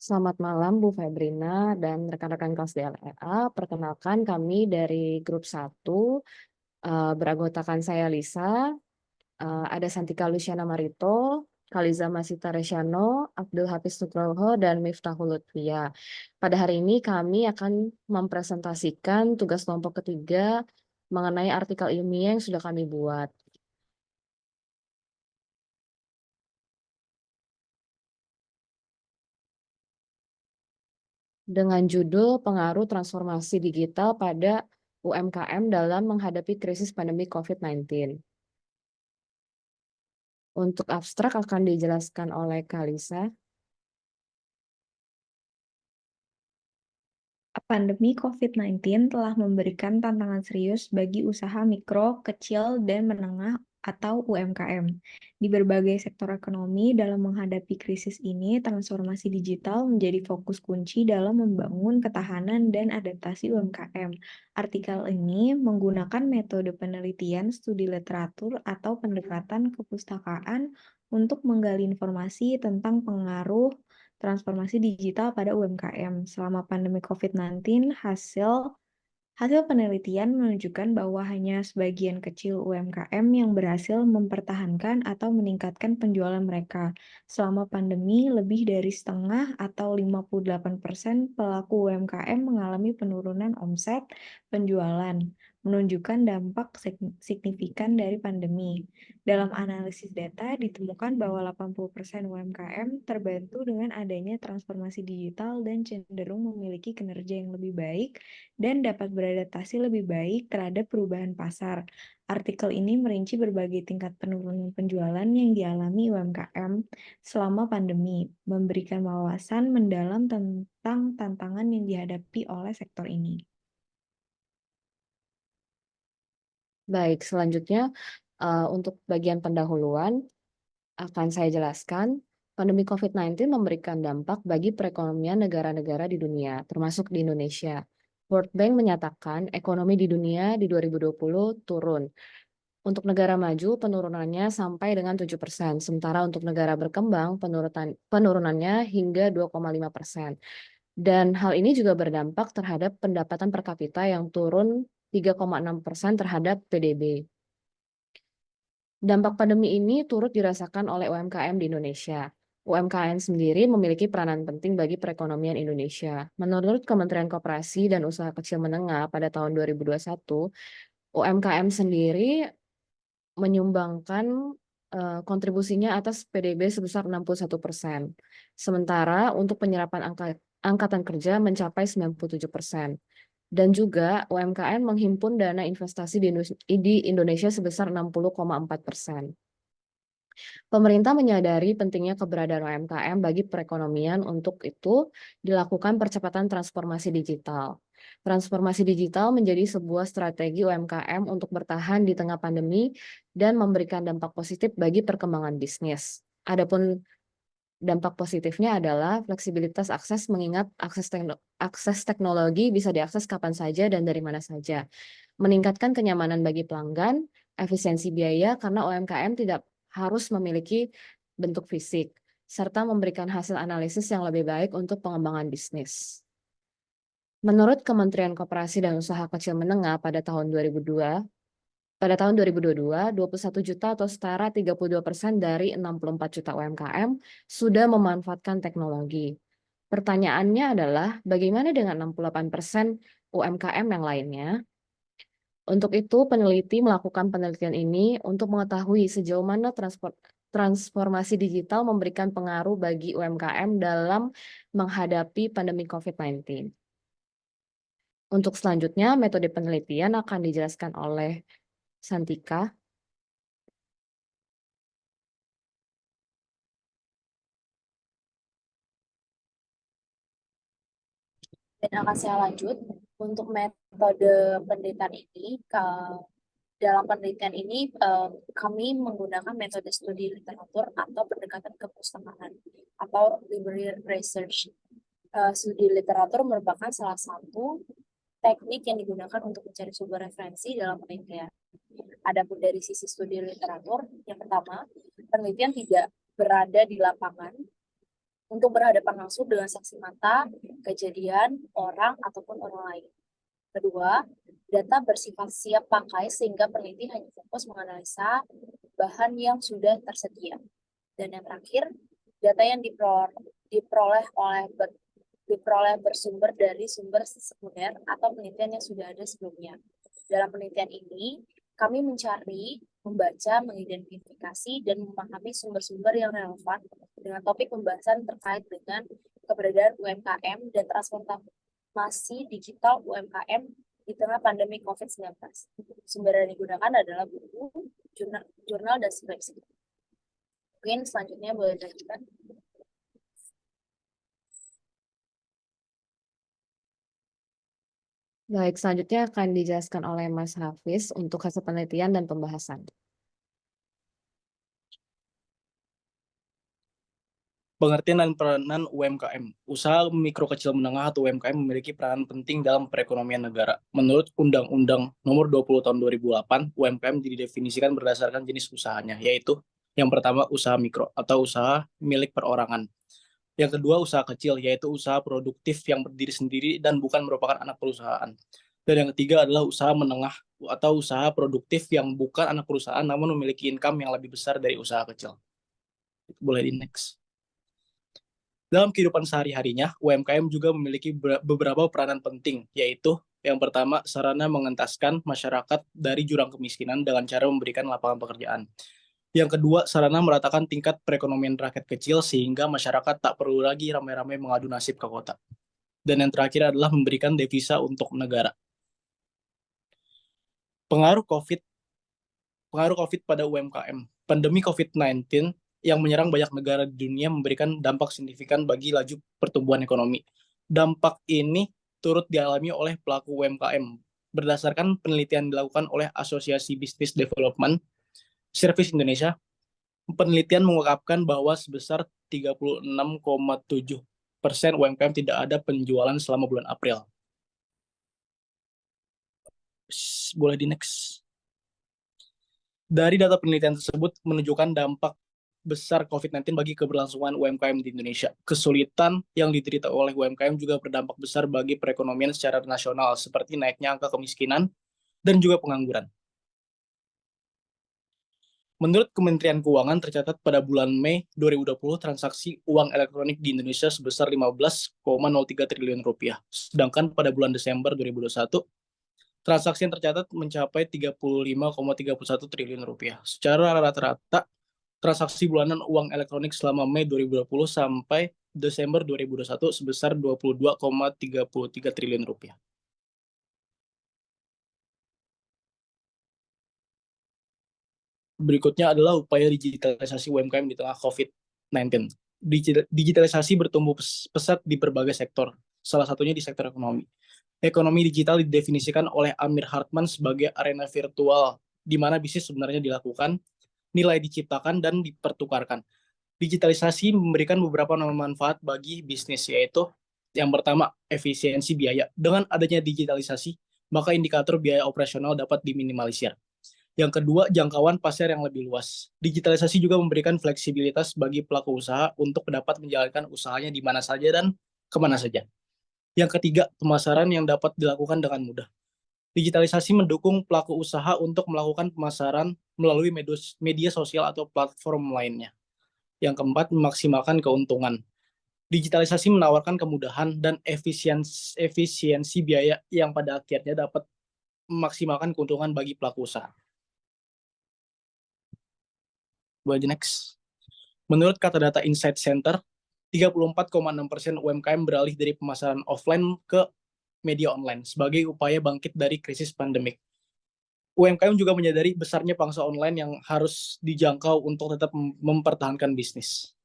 Selamat malam Bu Febrina dan rekan-rekan kelas DLRA. Perkenalkan kami dari grup 1, beranggotakan saya Lisa, ada Santika Luciana Marito, Kaliza Masita Resyano, Abdul Hafiz Nugroho, dan Miftahul Lutfia. Pada hari ini kami akan mempresentasikan tugas kelompok ketiga mengenai artikel ilmiah yang sudah kami buat. Dengan judul Pengaruh Transformasi Digital pada UMKM dalam menghadapi krisis pandemi COVID-19. Untuk abstrak akan dijelaskan oleh Kalisa. Pandemi COVID-19 telah memberikan tantangan serius bagi usaha mikro, kecil, dan menengah atau UMKM. Di berbagai sektor ekonomi, dalam menghadapi krisis ini, transformasi digital menjadi fokus kunci dalam membangun ketahanan dan adaptasi UMKM. Artikel ini menggunakan metode penelitian studi literatur atau pendekatan kepustakaan untuk menggali informasi tentang pengaruh transformasi digital pada UMKM. Selama pandemi COVID-19, Hasil penelitian menunjukkan bahwa hanya sebagian kecil UMKM yang berhasil mempertahankan atau meningkatkan penjualan mereka. Selama pandemi, lebih dari setengah atau 58% pelaku UMKM mengalami penurunan omset penjualan, menunjukkan dampak signifikan dari pandemi. Dalam analisis data, ditemukan bahwa 80% UMKM terbantu dengan adanya transformasi digital dan cenderung memiliki kinerja yang lebih baik dan dapat beradaptasi lebih baik terhadap perubahan pasar. Artikel ini merinci berbagai tingkat penurunan penjualan yang dialami UMKM selama pandemi, memberikan wawasan mendalam tentang tantangan yang dihadapi oleh sektor ini. Baik, selanjutnya untuk bagian pendahuluan akan saya jelaskan. Pandemi COVID-19 memberikan dampak bagi perekonomian negara-negara di dunia, termasuk di Indonesia. World Bank menyatakan ekonomi di dunia di 2020 turun. Untuk negara maju, penurunannya sampai dengan 7%, sementara untuk negara berkembang, penurunannya hingga 2,5%. Dan hal ini juga berdampak terhadap pendapatan per kapita yang turun 3,6% terhadap PDB. Dampak pandemi ini turut dirasakan oleh UMKM di Indonesia. UMKM sendiri memiliki peranan penting bagi perekonomian Indonesia. Menurut Kementerian Koperasi dan Usaha Kecil Menengah pada tahun 2021, UMKM sendiri menyumbangkan kontribusinya atas PDB sebesar 61%. Sementara untuk penyerapan angkatan kerja mencapai 97%. Dan juga UMKM menghimpun dana investasi di Indonesia sebesar 60,4%. Pemerintah menyadari pentingnya keberadaan UMKM bagi perekonomian, untuk itu dilakukan percepatan transformasi digital. Transformasi digital menjadi sebuah strategi UMKM untuk bertahan di tengah pandemi dan memberikan dampak positif bagi perkembangan bisnis. Adapun dampak positifnya adalah fleksibilitas akses, mengingat akses teknologi bisa diakses kapan saja dan dari mana saja. Meningkatkan kenyamanan bagi pelanggan, efisiensi biaya karena UMKM tidak harus memiliki bentuk fisik, serta memberikan hasil analisis yang lebih baik untuk pengembangan bisnis. Menurut Kementerian Koperasi dan Usaha Kecil Menengah pada tahun 2022, 21 juta atau setara 32% dari 64 juta UMKM sudah memanfaatkan teknologi. Pertanyaannya adalah, bagaimana dengan 68% UMKM yang lainnya? Untuk itu, peneliti melakukan penelitian ini untuk mengetahui sejauh mana transformasi digital memberikan pengaruh bagi UMKM dalam menghadapi pandemi COVID-19. Untuk selanjutnya, metode penelitian akan dijelaskan oleh Santika. Dan akan saya lanjut untuk metode penelitian ini. Dalam penelitian ini kami menggunakan metode studi literatur atau pendekatan kepustakaan atau library research. Studi literatur merupakan salah satu teknik yang digunakan untuk mencari sumber referensi dalam penelitian. Adapun dari sisi studi literatur, yang pertama, penelitian tidak berada di lapangan, untuk berhadapan langsung dengan saksi mata, kejadian, orang, ataupun orang lain. Kedua, data bersifat siap pakai sehingga peneliti hanya fokus menganalisa bahan yang sudah tersedia. Dan yang terakhir, data yang diperoleh bersumber dari sumber sekunder atau penelitian yang sudah ada sebelumnya. Dalam penelitian ini, kami mencari, membaca, mengidentifikasi, dan memahami sumber-sumber yang relevan dengan topik pembahasan terkait dengan keberadaan UMKM dan transformasi digital UMKM di tengah pandemi COVID-19. Sumber yang digunakan adalah buku, jurnal, dan skripsi. Mungkin selanjutnya boleh dilanjutkan. Baik, selanjutnya akan dijelaskan oleh Mas Hafiz untuk hasil penelitian dan pembahasan. Pengertian dan peranan UMKM. Usaha mikro kecil menengah atau UMKM memiliki peranan penting dalam perekonomian negara. Menurut Undang-Undang Nomor 20 Tahun 2008, UMKM didefinisikan berdasarkan jenis usahanya, yaitu yang pertama usaha mikro atau usaha milik perorangan. Yang kedua usaha kecil, yaitu usaha produktif yang berdiri sendiri dan bukan merupakan anak perusahaan. Dan yang ketiga adalah usaha menengah atau usaha produktif yang bukan anak perusahaan namun memiliki income yang lebih besar dari usaha kecil. Boleh di next. Dalam kehidupan sehari-harinya, UMKM juga memiliki beberapa peranan penting, yaitu yang pertama, sarana mengentaskan masyarakat dari jurang kemiskinan dengan cara memberikan lapangan pekerjaan. Yang kedua, sarana meratakan tingkat perekonomian rakyat kecil sehingga masyarakat tak perlu lagi ramai-ramai mengadu nasib ke kota. Dan yang terakhir adalah memberikan devisa untuk negara. Pengaruh COVID pada UMKM. Pandemi COVID-19 yang menyerang banyak negara di dunia memberikan dampak signifikan bagi laju pertumbuhan ekonomi. Dampak ini turut dialami oleh pelaku UMKM. Berdasarkan penelitian dilakukan oleh Asosiasi Business Development Service Indonesia, penelitian mengungkapkan bahwa sebesar 36,7% UMKM tidak ada penjualan selama bulan April. Boleh di next. Dari data penelitian tersebut menunjukkan dampak besar COVID-19 bagi keberlangsungan UMKM di Indonesia. Kesulitan yang diderita oleh UMKM juga berdampak besar bagi perekonomian secara nasional, seperti naiknya angka kemiskinan dan juga pengangguran. Menurut Kementerian Keuangan, tercatat pada bulan Mei 2020 transaksi uang elektronik di Indonesia sebesar 15,03 triliun rupiah. Sedangkan pada bulan Desember 2021, transaksi yang tercatat mencapai 35,31 triliun rupiah. Secara rata-rata, transaksi bulanan uang elektronik selama Mei 2020 sampai Desember 2021 sebesar 22,33 triliun rupiah. Berikutnya adalah upaya digitalisasi UMKM di tengah COVID-19. Digitalisasi bertumbuh pesat di berbagai sektor, salah satunya di sektor ekonomi. Ekonomi digital didefinisikan oleh Amir Hartman sebagai arena virtual di mana bisnis sebenarnya dilakukan, nilai diciptakan, dan dipertukarkan. Digitalisasi memberikan beberapa manfaat bagi bisnis, yaitu yang pertama, efisiensi biaya. Dengan adanya digitalisasi, maka indikator biaya operasional dapat diminimalisir. Yang kedua, jangkauan pasar yang lebih luas. Digitalisasi juga memberikan fleksibilitas bagi pelaku usaha untuk dapat menjalankan usahanya di mana saja dan kemana saja. Yang ketiga, pemasaran yang dapat dilakukan dengan mudah. Digitalisasi mendukung pelaku usaha untuk melakukan pemasaran melalui media sosial atau platform lainnya. Yang keempat, memaksimalkan keuntungan. Digitalisasi menawarkan kemudahan dan efisiensi biaya yang pada akhirnya dapat memaksimalkan keuntungan bagi pelaku usaha. Boleh di next. Menurut kata data Insight Center, 34,6% UMKM beralih dari pemasaran offline ke media online sebagai upaya bangkit dari krisis pandemik. UMKM juga menyadari besarnya pangsa online yang harus dijangkau untuk tetap mempertahankan bisnis.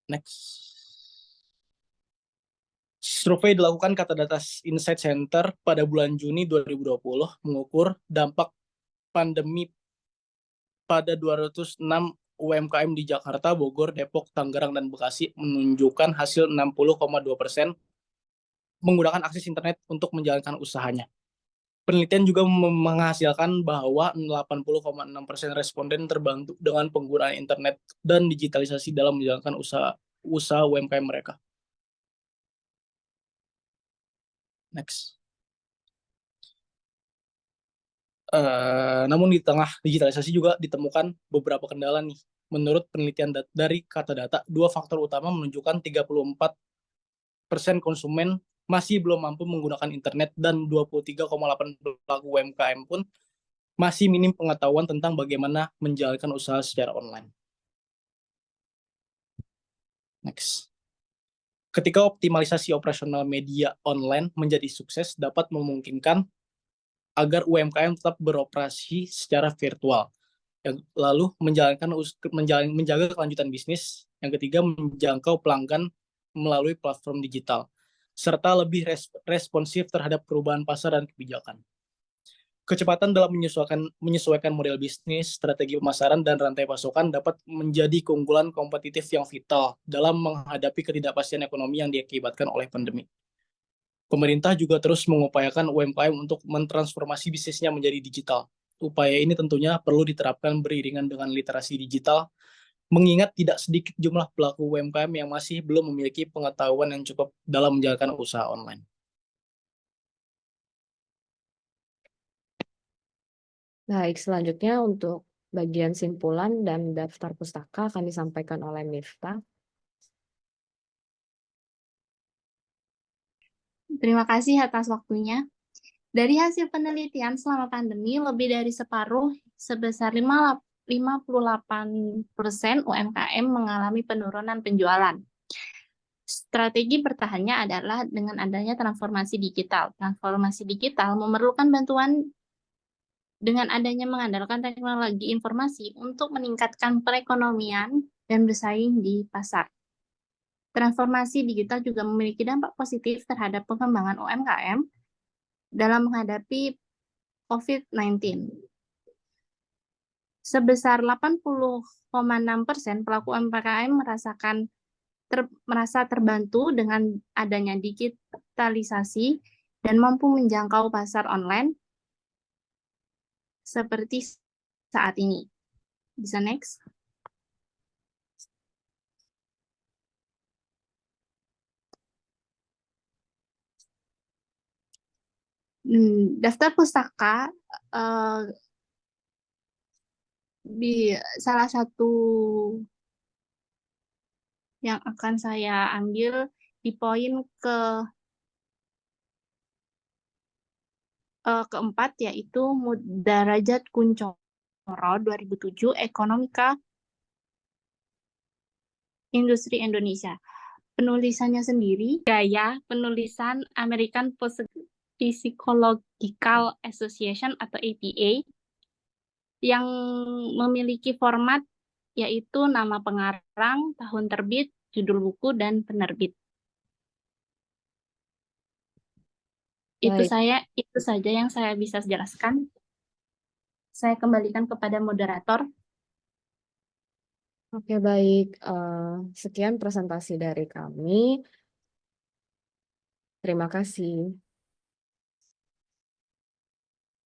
Next. Survei dilakukan kata data Insight Center pada bulan Juni 2020 mengukur dampak pandemi pada 206 UMKM di Jakarta, Bogor, Depok, Tangerang, dan Bekasi menunjukkan hasil 60,2% menggunakan akses internet untuk menjalankan usahanya. Penelitian juga menghasilkan bahwa 80,6% responden terbantu dengan penggunaan internet dan digitalisasi dalam menjalankan usaha UMKM mereka. Next. Namun di tengah digitalisasi juga ditemukan beberapa kendala nih. Menurut penelitian dari Kata Data, dua faktor utama menunjukkan 34% konsumen masih belum mampu menggunakan internet dan 23,8% pelaku UMKM pun masih minim pengetahuan tentang bagaimana menjalankan usaha secara online. Next. Ketika optimalisasi operasional media online menjadi sukses, dapat memungkinkan agar UMKM tetap beroperasi secara virtual. Lalu menjaga kelanjutan bisnis. Yang ketiga, menjangkau pelanggan melalui platform digital, serta lebih responsif terhadap perubahan pasar dan kebijakan. Kecepatan dalam menyesuaikan model bisnis, strategi pemasaran, dan rantai pasokan dapat menjadi keunggulan kompetitif yang vital dalam menghadapi ketidakpastian ekonomi yang diakibatkan oleh pandemi. Pemerintah juga terus mengupayakan UMKM untuk mentransformasi bisnisnya menjadi digital. Upaya ini tentunya perlu diterapkan beriringan dengan literasi digital, mengingat tidak sedikit jumlah pelaku UMKM yang masih belum memiliki pengetahuan yang cukup dalam menjalankan usaha online. Baik, selanjutnya untuk bagian simpulan dan daftar pustaka akan disampaikan oleh Miftah. Terima kasih atas waktunya. Dari hasil penelitian selama pandemi, lebih dari separuh sebesar 58% UMKM mengalami penurunan penjualan. Strategi bertahannya adalah dengan adanya transformasi digital. Transformasi digital memerlukan bantuan dengan adanya mengandalkan teknologi informasi untuk meningkatkan perekonomian dan bersaing di pasar. Transformasi digital juga memiliki dampak positif terhadap pengembangan UMKM dalam menghadapi COVID-19. Sebesar 80,6% pelaku UMKM merasa terbantu dengan adanya digitalisasi dan mampu menjangkau pasar online seperti saat ini. Bisa next. Daftar pustaka di salah satu yang akan saya ambil di poin keempat, yaitu Mudarajat Kuncoro 2007 Ekonomika Industri Indonesia. Penulisannya sendiri gaya penulisan American Psychological Association atau APA yang memiliki format yaitu nama pengarang, tahun terbit, judul buku, dan penerbit. Itu saja yang saya bisa jelaskan. Saya kembalikan kepada moderator. Oke, baik. Sekian presentasi dari kami. Terima kasih.